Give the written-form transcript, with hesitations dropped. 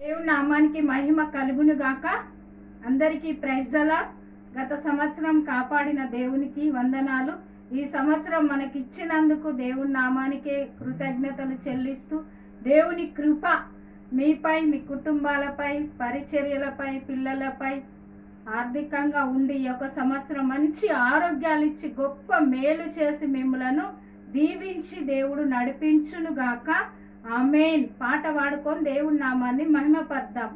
దేవుని నామానికి మహిమ కలుగును గాక. అందరికీ ప్రైజ్ ద లార్డ్. గత సంవత్సరం కాపాడిన దేవునికి వందనాలు. ఈ సంవత్సరం మనకిచ్చినందుకు దేవుని నామానికే కృతజ్ఞతలు చెల్లిస్తూ, దేవుని కృప మీపై, మీ కుటుంబాలపై, పరిచర్యలపై, పిల్లలపై ఆర్థికంగా ఉండి ఈ యొక్క సంవత్సరం మంచి ఆరోగ్యాలు ఇచ్చి గొప్ప మేలు చేసి మిమ్మలను దీవించి దేవుడు నడిపించును గాక. ఆమేన్. పాట పాడుకొని దేవుని నామాన్ని మహిమపర్దాం.